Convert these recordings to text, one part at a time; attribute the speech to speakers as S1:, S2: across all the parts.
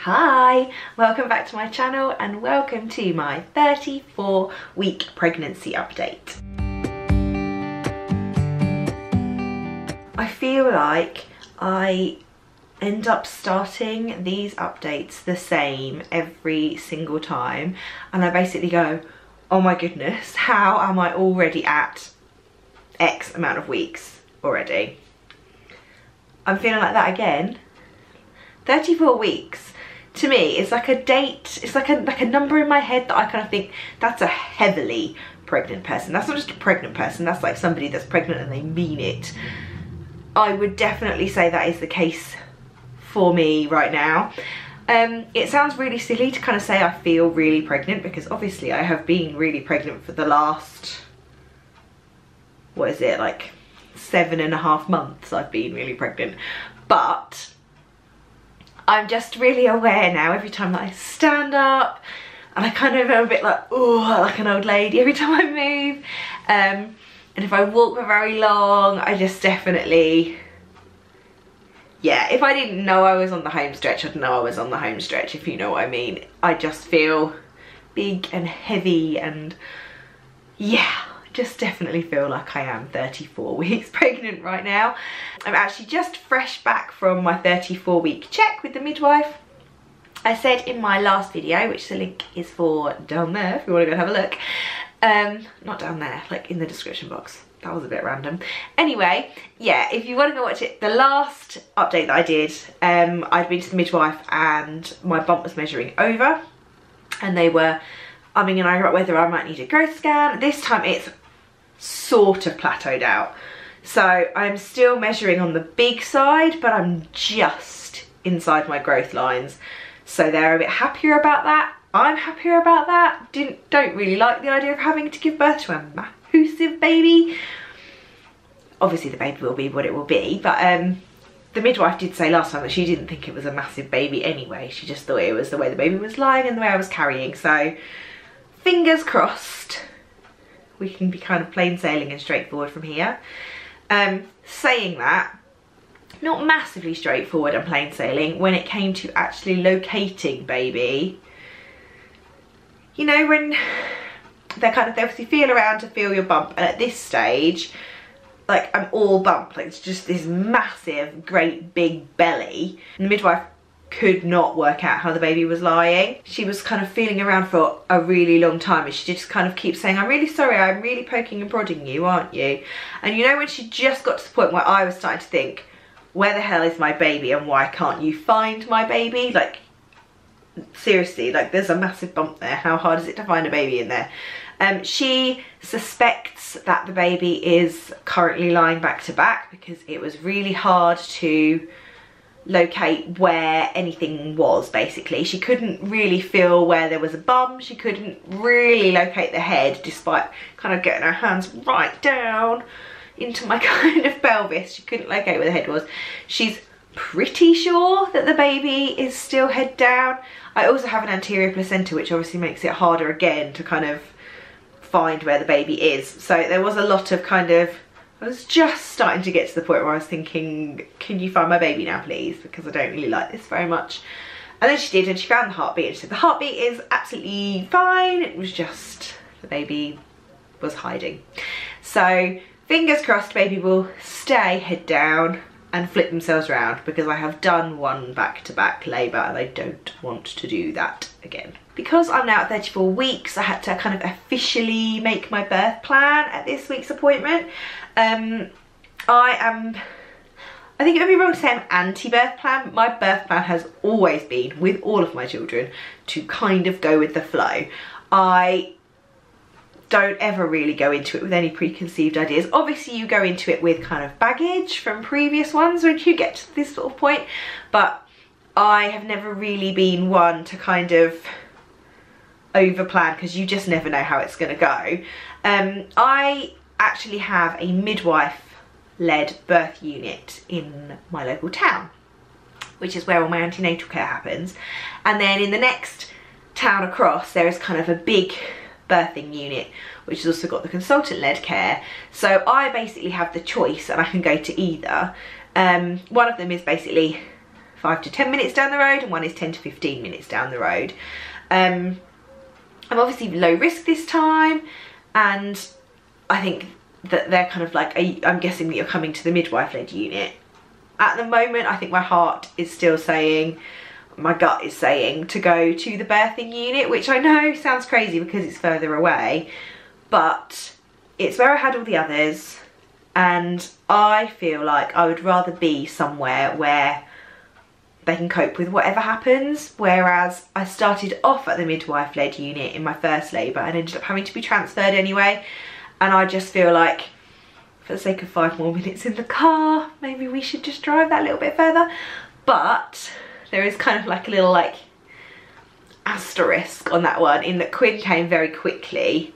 S1: Hi, welcome back to my channel and welcome to my 34-week pregnancy update. I feel like I end up starting these updates the same every single time, and I basically go, oh my goodness, how am I already at X amount of weeks already? I'm feeling like that again. 34 weeks. To me, it's like a date, it's like a number in my head that I kind of think, that's a heavily pregnant person. That's not just a pregnant person, that's like somebody that's pregnant and they mean it. I would definitely say that is the case for me right now. It sounds really silly to kind of say I feel really pregnant, because obviously I have been really pregnant for the last, what is it, like 7.5 months I've been really pregnant. But I'm just really aware now every time that I stand up, and I kind of am a bit like, oh, like an old lady every time I move. And if I walk for very long, I just definitely, yeah, if I didn't know I was on the home stretch, I'd know I was on the home stretch, if you know what I mean. I just feel big and heavy, and yeah, just definitely feel like I am 34 weeks pregnant right now. I'm actually just fresh back from my 34-week check with the midwife. I said in my last video, which the link is for down there if you want to go have a look, not down there, like in the description box. That was a bit random. Anyway, yeah, if you want to go watch it, the last update that I did, I'd been to the midwife and my bump was measuring over, and they were umming and ahhing about whether I might need a growth scan. This time it's sort of plateaued out, so I'm still measuring on the big side, but I'm just inside my growth lines, so they're a bit happier about that. I'm happier about that. Don't really like the idea of having to give birth to a massive baby. Obviously the baby will be what it will be, but the midwife did say last time that she didn't think it was a massive baby anyway. She just thought it was the way the baby was lying and the way I was carrying, so fingers crossed we can be kind of plain sailing and straightforward from here. Saying that, not massively straightforward and plain sailing when it came to actually locating baby. You know, when they obviously feel around to feel your bump, and at this stage, like, I'm all bump, like it's just this massive, great big belly. And the midwife could not work out how the baby was lying. She was kind of feeling around for a really long time, and she just kind of keeps saying, I'm really sorry, I'm really poking and prodding you, aren't you? And you know, when she just got to the point where I was starting to think, where the hell is my baby and why can't you find my baby? Like, seriously, like, there's a massive bump there. How hard is it to find a baby in there? She suspects that the baby is currently lying back to back, because it was really hard to locate where anything was, basically. She couldn't really feel where there was a bum. She couldn't really locate the head, despite kind of getting her hands right down into my kind of pelvis. She couldn't locate where the head was. She's pretty sure that the baby is still head down. I also have an anterior placenta, which obviously makes it harder again to kind of find where the baby is. So there was a lot of kind of, I was just starting to get to the point where I was thinking, can you find my baby now please, because I don't really like this very much. And then she did, and she found the heartbeat, and she said the heartbeat is absolutely fine, it was just the baby was hiding. So fingers crossed baby will stay head down and flip themselves around, because I have done one back-to-back labour and I don't want to do that again. Because I'm now at 34 weeks, I had to kind of officially make my birth plan at this week's appointment. I think it would be wrong to say I'm anti-birth plan, but my birth plan has always been, with all of my children, to kind of go with the flow. I don't ever really go into it with any preconceived ideas. Obviously you go into it with kind of baggage from previous ones when you get to this sort of point, but I have never really been one to kind of over plan, because you just never know how it's going to go. I actually have a midwife led birth unit in my local town, which is where all my antenatal care happens, and then in the next town across there is kind of a big birthing unit, which has also got the consultant led care. So I basically have the choice, and I can go to either. One of them is basically 5 to 10 minutes down the road, and one is 10 to 15 minutes down the road. I'm obviously low risk this time, and I think that they're kind of like, I'm guessing that you're coming to the midwife-led unit. At the moment, I think my heart is still saying, my gut is saying to go to the birthing unit, which I know sounds crazy because it's further away, but it's where I had all the others, and I feel like I would rather be somewhere where they can cope with whatever happens, whereas I started off at the midwife-led unit in my first labour and ended up having to be transferred anyway, and I just feel like, for the sake of 5 more minutes in the car, maybe we should just drive that little bit further. But there is kind of like a little like asterisk on that one, in that Quinn came very quickly,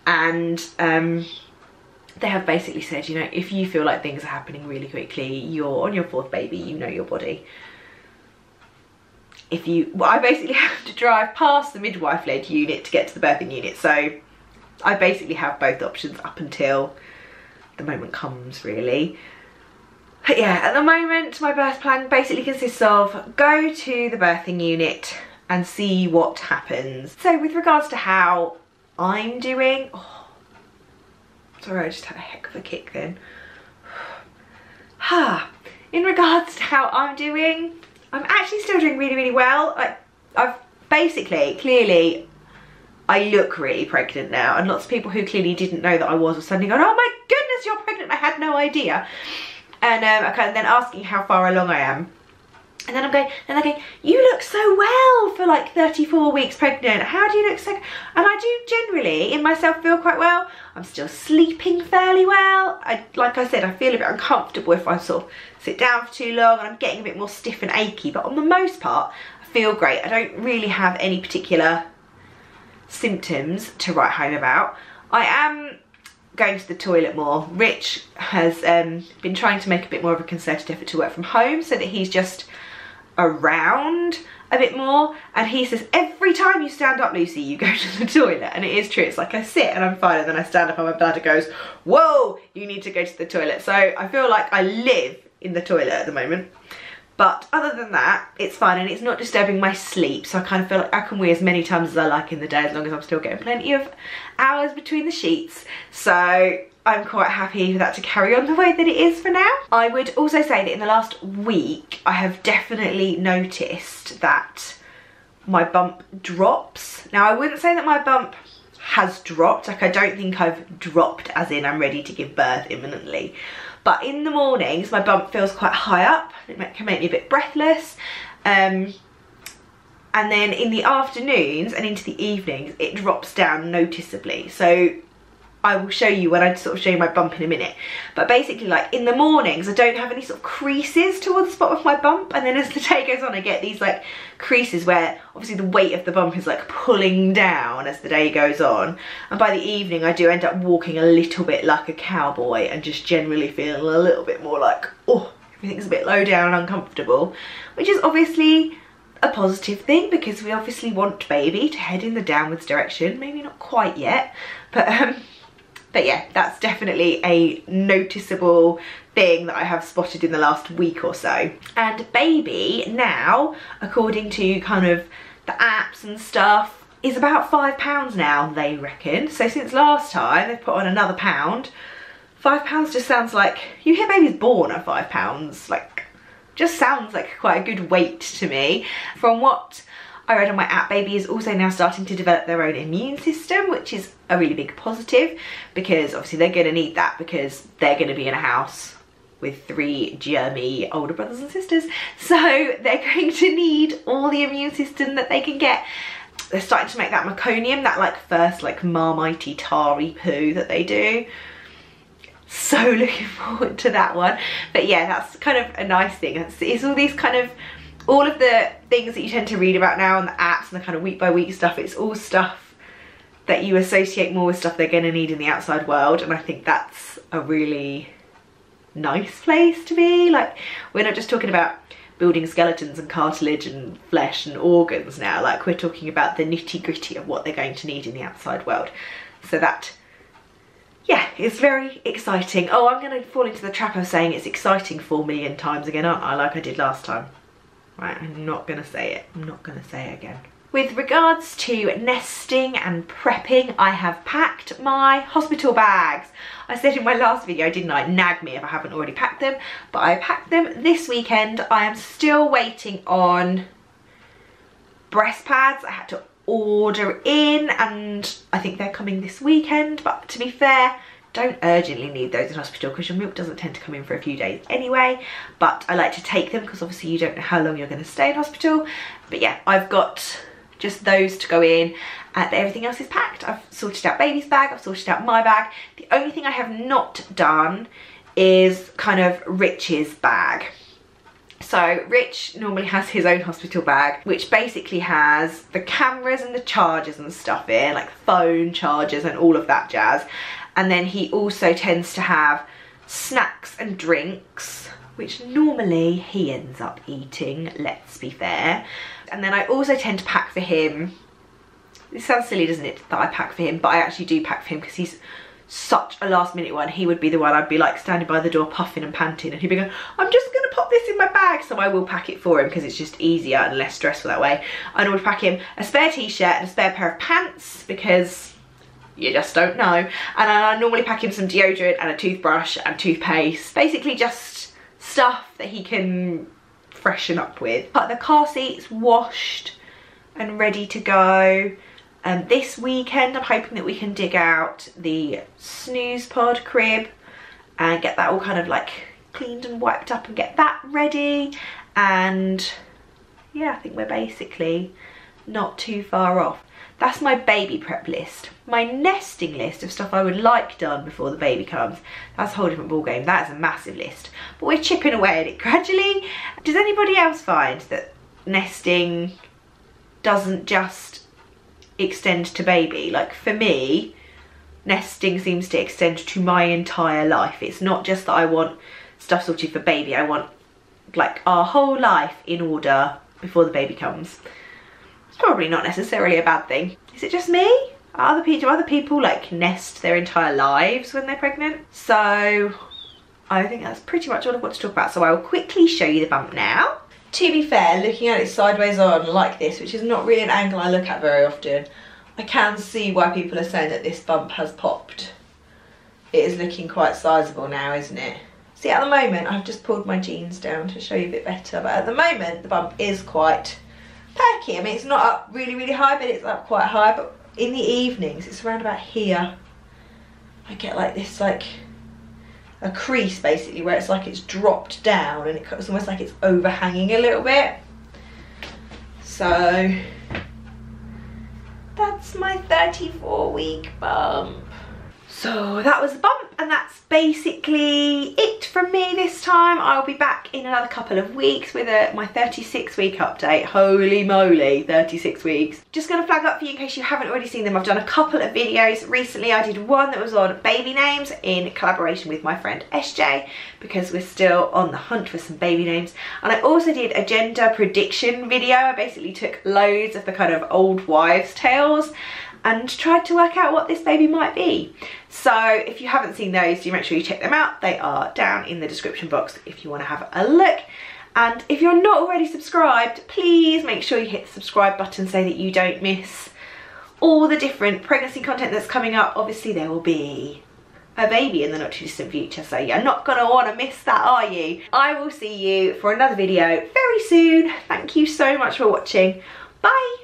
S1: and they have basically said, you know, if you feel like things are happening really quickly, you're on your 4th baby, you know your body. Well, I basically have to drive past the midwife-led unit to get to the birthing unit, so I basically have both options up until the moment comes, really. But yeah, at the moment my birth plan basically consists of go to the birthing unit and see what happens. So with regards to how I'm doing, oh, sorry, I just had a heck of a kick then. In regards to how I'm doing, I'm actually still doing really, really well. I've basically, clearly, I look really pregnant now, and lots of people who clearly didn't know that I was suddenly going, oh my goodness, you're pregnant, I had no idea. And then asking how far along I am. And then they're going, you look so well for like 34 weeks pregnant. How do you look so? And I do generally, in myself, feel quite well. I'm still sleeping fairly well. Like I said, I feel a bit uncomfortable if I sort of sit down for too long, and I'm getting a bit more stiff and achy. But on the most part, I feel great. I don't really have any particular symptoms to write home about. I am going to the toilet more. Rich has been trying to make a bit more of a concerted effort to work from home so that he's just around a bit more, and he says every time you stand up, Lucy, you go to the toilet. And it is true. It's like I sit and I'm fine, and then I stand up and my bladder goes, whoa, you need to go to the toilet. So I feel like I live in the toilet at the moment. But other than that, it's fine, and it's not disturbing my sleep, so I kind of feel like I can wee as many times as I like in the day, as long as I'm still getting plenty of hours between the sheets. So I'm quite happy for that to carry on the way that it is for now. I would also say that in the last week, I have definitely noticed that my bump drops. Now, I wouldn't say that my bump has dropped. Like, I don't think I've dropped as in I'm ready to give birth imminently. But in the mornings, my bump feels quite high up. It can make me a bit breathless. And then in the afternoons and into the evenings, it drops down noticeably. So I will show you when I sort of show you my bump in a minute. But basically, like in the mornings, I don't have any sort of creases towards the spot of my bump. And then as the day goes on, I get these like creases where obviously the weight of the bump is like pulling down as the day goes on. And by the evening, I do end up walking a little bit like a cowboy and just generally feeling a little bit more like, oh, everything's a bit low down and uncomfortable, which is obviously a positive thing because we obviously want baby to head in the downwards direction. Maybe not quite yet, but yeah, that's definitely a noticeable thing that I have spotted in the last week or so. And baby now, according to kind of the apps and stuff, is about £5 now, they reckon. So since last time, they've put on another £1. £5 just sounds like, you hear baby's born at £5, like, just sounds like quite a good weight to me. From what I read on my app, baby is also now starting to develop their own immune system, which is a really big positive, because obviously they're going to need that because they're going to be in a house with 3 germy older brothers and sisters. So they're going to need all the immune system that they can get. They're starting to make that meconium, that like first like marmitey tarry poo that they do. So looking forward to that one. But yeah, that's kind of a nice thing. It's all these kind of, all of the things that you tend to read about now on the apps and the kind of week by week stuff, it's all stuff that you associate more with stuff they're going to need in the outside world. And I think that's a really nice place to be. Like, we're not just talking about building skeletons and cartilage and flesh and organs now. Like, we're talking about the nitty gritty of what they're going to need in the outside world. So that, yeah, it's very exciting. Oh, I'm going to fall into the trap of saying it's exciting 4 million times again, aren't I? Like I did last time. Right, I'm not gonna say it. I'm not gonna say it again. With regards to nesting and prepping, I have packed my hospital bags. I said in my last video, didn't I? Nag me if I haven't already packed them, but I packed them this weekend. I am still waiting on breast pads. I had to order in and I think they're coming this weekend, but to be fair, don't urgently need those in hospital because your milk doesn't tend to come in for a few days anyway, but I like to take them because obviously you don't know how long you're going to stay in hospital. But yeah, I've got just those to go in, and everything else is packed. I've sorted out baby's bag, I've sorted out my bag. The only thing I have not done is kind of Rich's bag. So Rich normally has his own hospital bag, which basically has the cameras and the chargers and stuff in, like phone chargers and all of that jazz. And then he also tends to have snacks and drinks, which normally he ends up eating, let's be fair. And then I also tend to pack for him, it sounds silly doesn't it that I pack for him, but I actually do pack for him because he's such a last minute one. He would be the one I'd be like standing by the door puffing and panting and he'd be going, I'm just going to pop this in my bag. So I will pack it for him because it's just easier and less stressful that way. I'd always pack him a spare t-shirt and a spare pair of pants because you just don't know. And I normally pack him some deodorant and a toothbrush and toothpaste. Basically just stuff that he can freshen up with. But the car seat's washed and ready to go. This weekend I'm hoping that we can dig out the snooze pod crib and get that all kind of like cleaned and wiped up and get that ready. And yeah, I think we're basically not too far off. That's my baby prep list. My nesting list of stuff I would like done before the baby comes, that's a whole different ball game. That is a massive list, but we're chipping away at it gradually. Does anybody else find that nesting doesn't just extend to baby? Like for me, nesting seems to extend to my entire life. It's not just that I want stuff sorted for baby, I want like our whole life in order before the baby comes. It's probably not necessarily a bad thing. Is it just me? Do other people like nest their entire lives when they're pregnant? So I think that's pretty much all I've got to talk about. So I will quickly show you the bump now. To be fair, looking at it sideways on like this, which is not really an angle I look at very often, I can see why people are saying that this bump has popped. It is looking quite sizable now, isn't it? See, at the moment, I've just pulled my jeans down to show you a bit better, but at the moment, the bump is quite perky. I mean, it's not up really, really high, but it's up quite high. But in the evenings, it's around about here. I get like this, like a crease basically, where it's like it's dropped down and it's almost like it's overhanging a little bit. So that's my 34-week bump. So that was the bump, and that's basically it from me this time. I'll be back in another couple of weeks with my 36-week update. Holy moly, 36 weeks. Just gonna flag up for you in case you haven't already seen them. I've done a couple of videos recently. I did one that was on baby names in collaboration with my friend SJ, because we're still on the hunt for some baby names. And I also did a gender prediction video. I basically took loads of the kind of old wives' tales and tried to work out what this baby might be. So if you haven't seen those, do make sure you check them out. They are down in the description box if you want to have a look. And if you're not already subscribed, please make sure you hit the subscribe button so that you don't miss all the different pregnancy content that's coming up. Obviously there will be a baby in the not too distant future, so you're not gonna want to miss that, are you? I will see you for another video very soon. Thank you so much for watching. Bye.